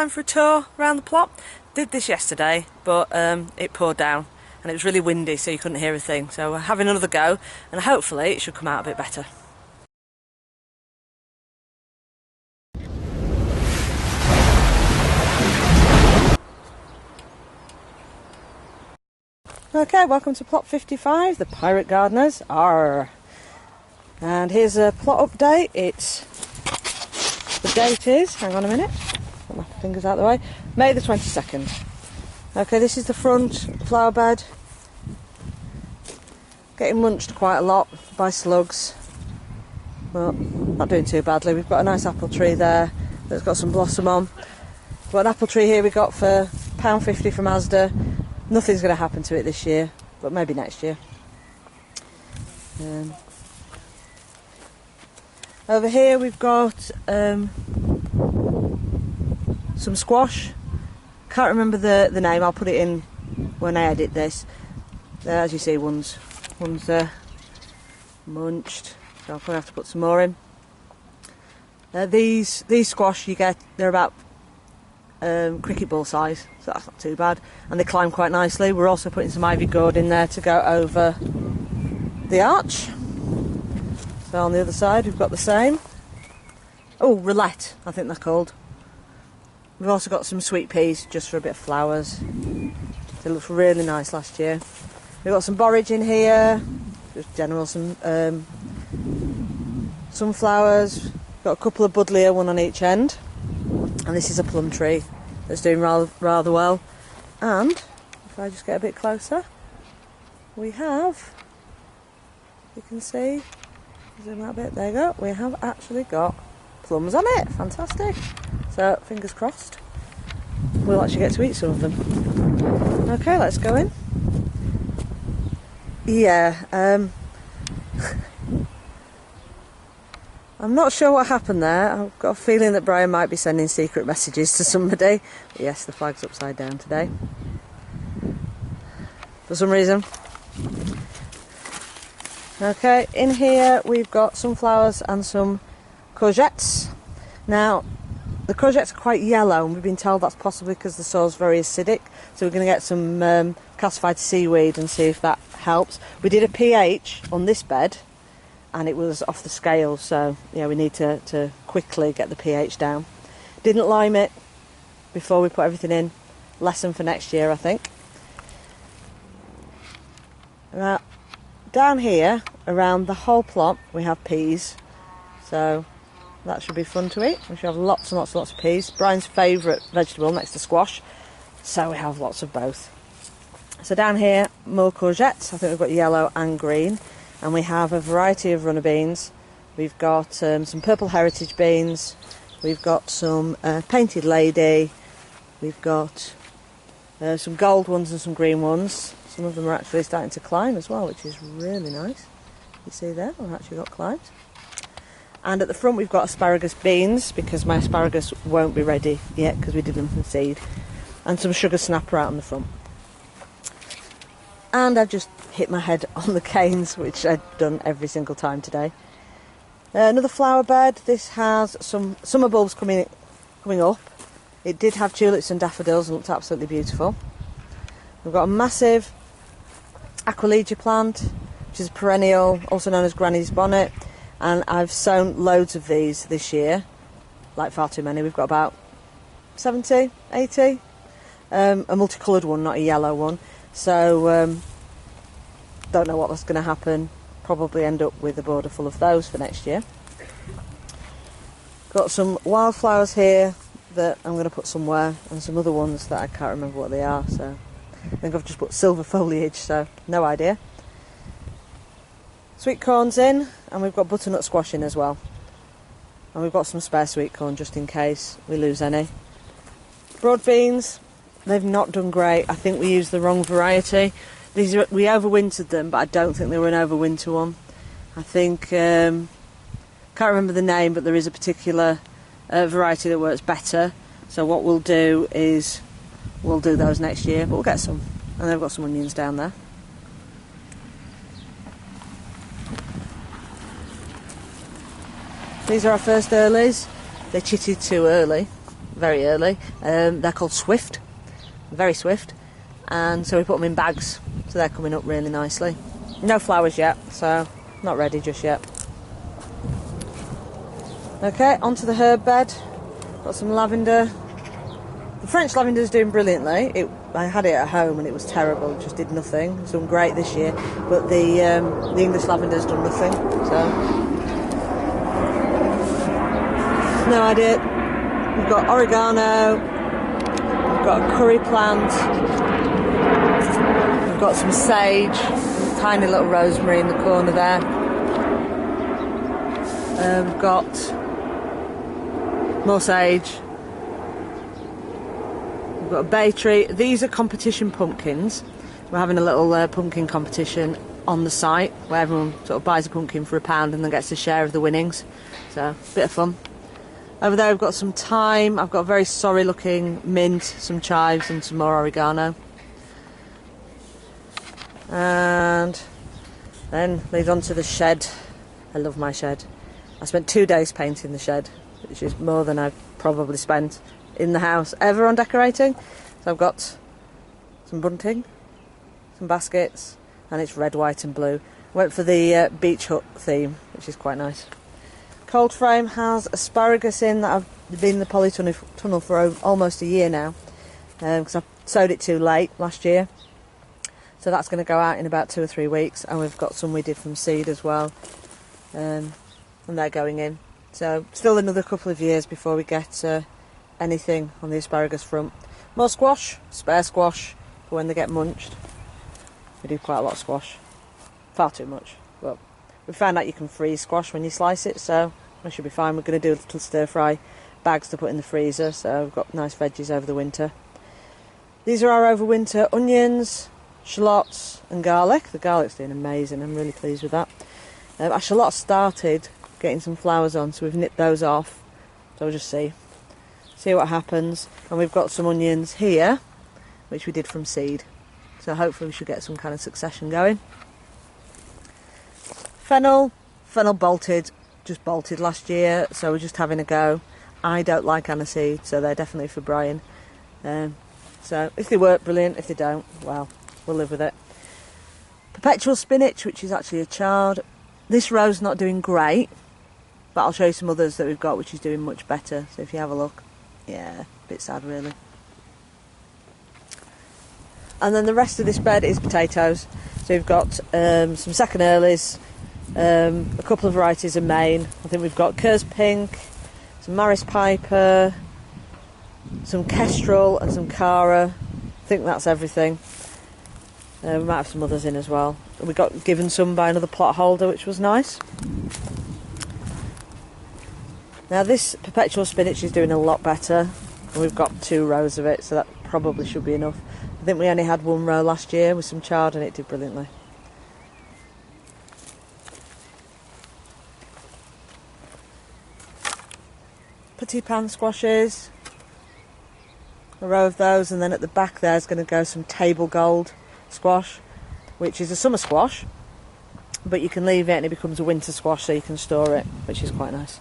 time for a tour around the plot. Did this yesterday, but it poured down and it was really windy, so you couldn't hear a thing. So we're having another go, and hopefully it should come out a bit better. Okay, welcome to plot 55, the Pirate Gardeners. Arr. And here's a plot update. The date is, hang on a minute, put my fingers out of the way, May the 22nd. Okay, this is the front flower bed. Getting munched quite a lot by slugs. Well, not doing too badly. We've got a nice apple tree there that's got some blossom on. We've got an apple tree here we got for £1.50 from Asda. Nothing's going to happen to it this year, but maybe next year. Over here we've got some squash. Can't remember the name, I'll put it in when I edit this. As you see, one's munched, so I'll probably have to put some more in. These squash they're about cricket ball size, so that's not too bad, and they climb quite nicely. We're also putting some ivy gourd in there to go over the arch. So on the other side we've got the same. Oh, roulette, I think they're called. We've also got some sweet peas just for a bit of flowers. They looked really nice last year. We've got some borage in here, just general sunflowers. Got a couple of buddleia, one on each end. And this is a plum tree that's doing rather well. And if I just get a bit closer, we have, you can see, zoom out a bit, there you go, we have actually got plums on it. Fantastic. So fingers crossed we'll actually get to eat some of them. Okay, let's go in. Yeah, I'm not sure what happened there. I've got a feeling that Brian might be sending secret messages to somebody. But yes, the flag's upside down today for some reason. Okay, in here we've got sunflowers and some courgettes. Now, the courgettes are quite yellow, and we've been told that's possibly because the soil's very acidic. So we're going to get some calcified seaweed and see if that helps. We did a pH on this bed, and it was off the scale, so yeah, we need to quickly get the pH down. Didn't lime it before we put everything in. Lesson for next year, I think. Now, down here, around the whole plot, we have peas, so that should be fun to eat. We should have lots and lots and lots of peas. Brian's favourite vegetable next to squash, so we have lots of both. So down here, more courgettes. I think we've got yellow and green. And we have a variety of runner beans. We've got some purple heritage beans. We've got some painted lady. We've got some gold ones and some green ones. Some of them are actually starting to climb as well, which is really nice. You see there, they've actually got climbed. And at the front we've got asparagus beans, because my asparagus won't be ready yet because we did them from seed. And some sugar snapper out on the front. And I've just hit my head on the canes, which I've done every single time today. Another flower bed. This has some summer bulbs coming up. It did have tulips and daffodils and looked absolutely beautiful. We've got a massive Aquilegia plant, which is a perennial, also known as Granny's Bonnet. And I've sown loads of these this year, like far too many. We've got about 70, 80. A multicoloured one, not a yellow one. So, don't know what's going to happen. Probably end up with a border full of those for next year. Got some wildflowers here that I'm going to put somewhere, and some other ones that I can't remember what they are. So, I think I've just put silver foliage, so no idea. Sweet corn's in, and we've got butternut squash in as well. And we've got some spare sweet corn just in case we lose any. Broad beans. They've not done great. I think we used the wrong variety. We overwintered them, but I don't think they were an overwinter one. I think, can't remember the name, but there is a particular variety that works better. So what we'll do is, we'll do those next year, but we'll get some. And they've got some onions down there. These are our first earlies. They chitted too early. very early. They're called Swift, very swift, and so we put them in bags, so they're coming up really nicely. No flowers yet, so not ready just yet. Okay, onto the herb bed. Got some lavender. The French lavender is doing brilliantly. I had it at home and it was terrible. It just did nothing. It's done great this year, but the English lavender's done nothing. So no idea. We've got oregano. We've got a curry plant. We've got some sage. Tiny little rosemary in the corner there. We've got more sage. We've got a bay tree. These are competition pumpkins. We're having a little pumpkin competition on the site where everyone sort of buys a pumpkin for £1 and then gets a share of the winnings. So, a bit of fun. Over there we've got some thyme. I've got a very sorry looking mint, some chives and some more oregano. And then leads on to the shed. I love my shed. I spent 2 days painting the shed, which is more than I've probably spent in the house ever on decorating. So I've got some bunting, some baskets, and it's red, white and blue. Went for the beach hut theme, which is quite nice. Cold frame has asparagus in that I've been in the polytunnel for almost a year now, because I sowed it too late last year. So that's going to go out in about 2 or 3 weeks, and we've got some we did from seed as well, and they're going in. So still another couple of years before we get anything on the asparagus front. More squash, spare squash for when they get munched. We do quite a lot of squash, far too much, but we found out you can freeze squash when you slice it, so I should be fine. We're going to do a little stir fry bags to put in the freezer, so we've got nice veggies over the winter. These are our overwinter onions, shallots and garlic. The garlic's doing amazing, I'm really pleased with that. Our shallots started getting some flowers on, so we've nipped those off, so we'll just see what happens. And we've got some onions here which we did from seed, so hopefully we should get some kind of succession going. Fennel bolted, just bolted last year, so we're just having a go. I don't like aniseed, so they're definitely for Brian. So if they work, brilliant. If they don't, well, we'll live with it. Perpetual spinach, which is actually a chard. This row's not doing great, but I'll show you some others that we've got which is doing much better. So if you have a look, yeah, a bit sad really. And then the rest of this bed is potatoes. So we've got some second earlies, a couple of varieties of Maine. I think we've got Kerrs Pink, some Maris Piper, some Kestrel and some Cara. I think that's everything. We might have some others in as well. We got given some by another plot holder, which was nice. Now this perpetual spinach is doing a lot better. We've got 2 rows of it, so that probably should be enough. I think we only had 1 row last year with some chard and it did brilliantly. Petit pan squashes, a row of those, and then at the back there's going to go some table gold squash, which is a summer squash, but you can leave it and it becomes a winter squash, so you can store it, which is quite nice.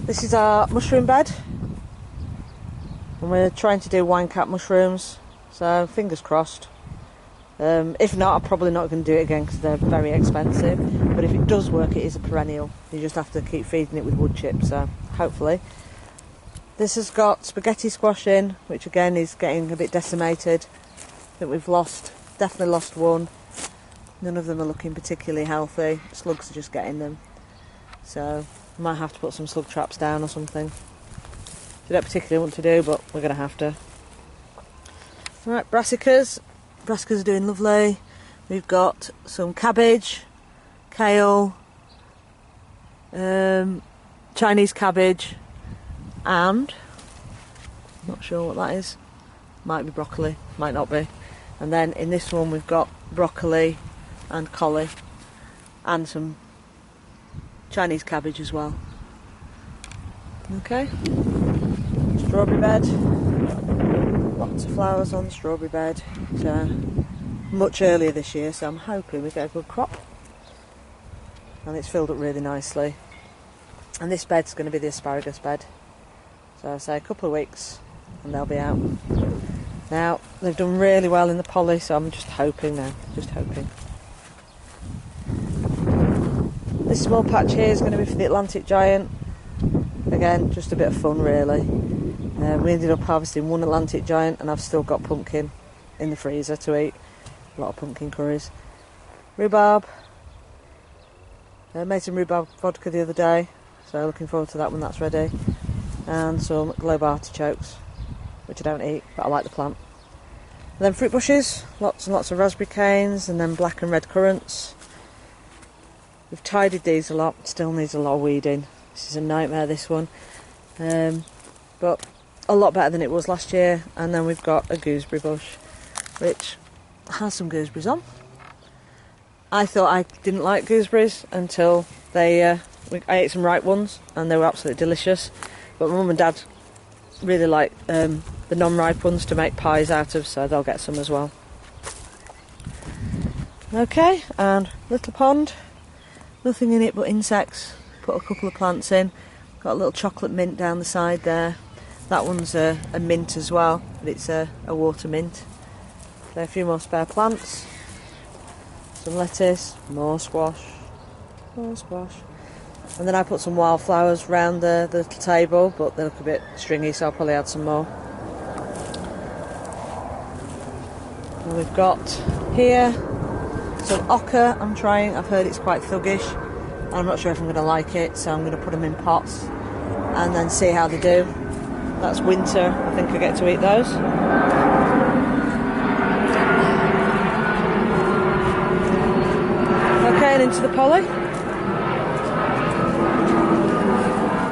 This is our mushroom bed, and we're trying to do wine cap mushrooms, so fingers crossed. If not, I'm probably not going to do it again because they're very expensive, but if it does work, it is a perennial. You just have to keep feeding it with wood chips, so hopefully. This has got spaghetti squash in, which again is getting a bit decimated. I think we've definitely lost 1. None of them are looking particularly healthy. Slugs are just getting them, so I might have to put some slug traps down or something. I don't particularly want to do, but we're going to have to. Right, brassicas. Brassicas are doing lovely. We've got some cabbage, kale, Chinese cabbage, and I'm not sure what that is. Might be broccoli, might not be. And then in this one we've got broccoli and collie and some Chinese cabbage as well. Okay, strawberry bed. Lots of flowers on the strawberry bed. So much earlier this year, so I'm hoping we get a good crop. And it's filled up really nicely. And this bed's going to be the asparagus bed. So I say a couple of weeks and they'll be out. Now, they've done really well in the poly, so I'm just hoping now, just hoping. This small patch here is going to be for the Atlantic Giant. Again, just a bit of fun really. We ended up harvesting one Atlantic Giant and I've still got pumpkin in the freezer to eat. A lot of pumpkin curries. Rhubarb. Made some rhubarb vodka the other day, so looking forward to that when that's ready. And some globe artichokes, which I don't eat, but I like the plant. And then fruit bushes, lots and lots of raspberry canes, and then black and red currants. We've tidied these a lot, still needs a lot of weeding. This is a nightmare, this one. But a lot better than it was last year. And then we've got a gooseberry bush, which has some gooseberries on. I thought I didn't like gooseberries until I ate some ripe ones, and they were absolutely delicious. But my mum and dad really like the non-ripe ones to make pies out of, so they'll get some as well. Okay, and little pond. Nothing in it but insects. Put a couple of plants in. Got a little chocolate mint down the side there. That one's a mint as well, but it's a water mint. So a few more spare plants. Some lettuce, more squash. And then I put some wildflowers round the little table, but they look a bit stringy, so I'll probably add some more. And we've got here some ochre I'm trying. I've heard it's quite thuggish. I'm not sure if I'm going to like it, so I'm going to put them in pots and then see how they do. That's winter, I think I get to eat those. Okay, and into the poly.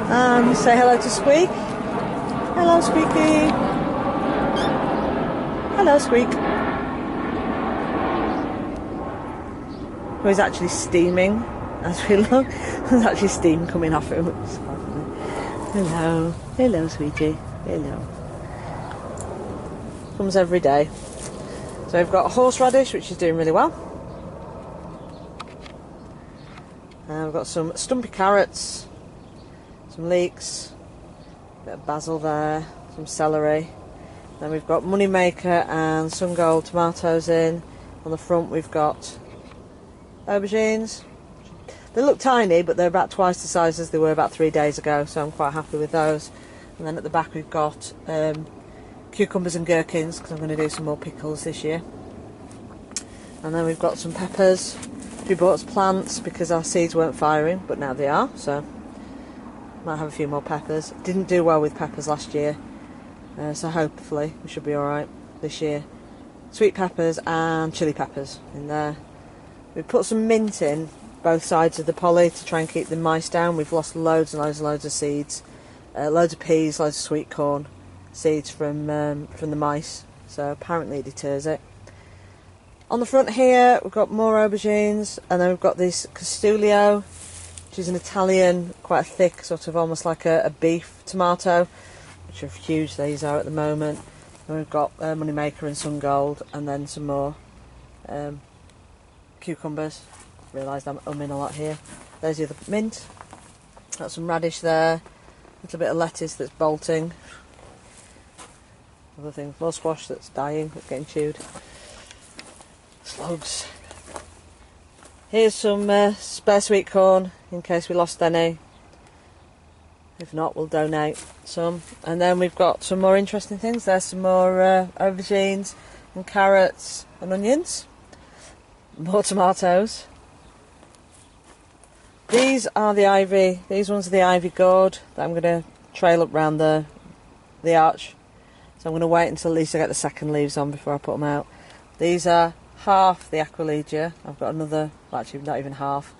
And say hello to Squeak. Hello, Squeaky. Hello, Squeak. Who's actually steaming as we look. There's actually steam coming off him. Hello. Hello, sweetie. Hello. Comes every day. So we've got a horseradish, which is doing really well. We've got some stumpy carrots, some leeks, a bit of basil there, some celery. Then we've got Moneymaker and Sun Gold tomatoes in. On the front we've got aubergines. They look tiny, but they're about twice the size as they were about 3 days ago, so I'm quite happy with those. And then at the back we've got cucumbers and gherkins, because I'm going to do some more pickles this year. And then we've got some peppers. We bought plants because our seeds weren't firing, but now they are, so might have a few more peppers. Didn't do well with peppers last year, so hopefully we should be alright this year. Sweet peppers and chili peppers in there. We've put some mint in both sides of the poly to try and keep the mice down. We've lost loads and loads and loads of seeds, loads of peas, loads of sweet corn seeds from the mice, so apparently it deters it. On the front here we've got more aubergines, and then we've got this Costulio, which is an Italian, quite a thick, sort of almost like a beef tomato, which are huge these are at the moment. And we've got Moneymaker and Sun Gold, and then some more cucumbers. Realised I'm umming a lot here. There's the other mint. Got some radish there. A little bit of lettuce that's bolting. Other things, more squash that's dying, that's getting chewed. Slugs. Here's some spare sweet corn in case we lost any. If not, we'll donate some. And then we've got some more interesting things. There's some more aubergines and carrots and onions. More tomatoes. These are the ivy. These ones are the ivy gourd that I'm going to trail up round the arch. So I'm going to wait until at least I get the second leaves on before I put them out. These are half the Aquilegia. I've got another, well, actually not even half.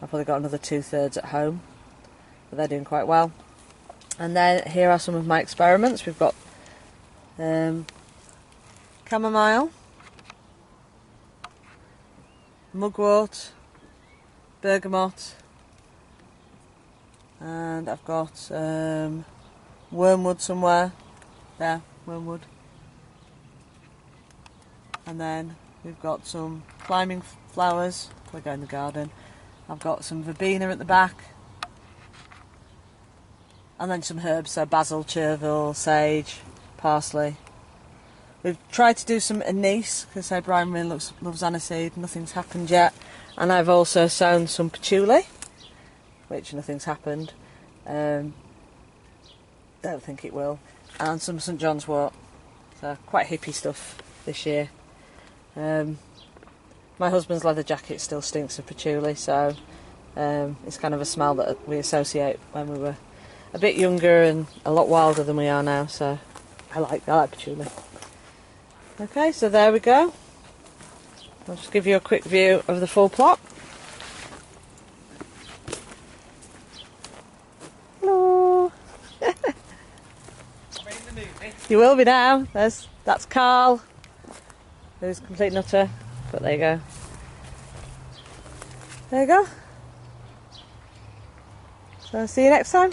I've probably got another 2/3 at home. But they're doing quite well. And then here are some of my experiments. We've got chamomile, mugwort, bergamot, and I've got wormwood somewhere. There, wormwood. And then we've got some climbing flowers. They go in the garden. I've got some verbena at the back. And then some herbs, so basil, chervil, sage, parsley. We've tried to do some anise, because Brian really loves aniseed, nothing's happened yet. And I've also sown some patchouli, which nothing's happened. Don't think it will. And some St John's wort. So quite hippie stuff this year. My husband's leather jacket still stinks of patchouli, so it's kind of a smell that we associate when we were a bit younger and a lot wilder than we are now, so I like patchouli. Okay, so there we go. I'll just give you a quick view of the full plot. Hello. You will be now. That's Carl, who's a complete nutter, but there you go. There you go. So see you next time.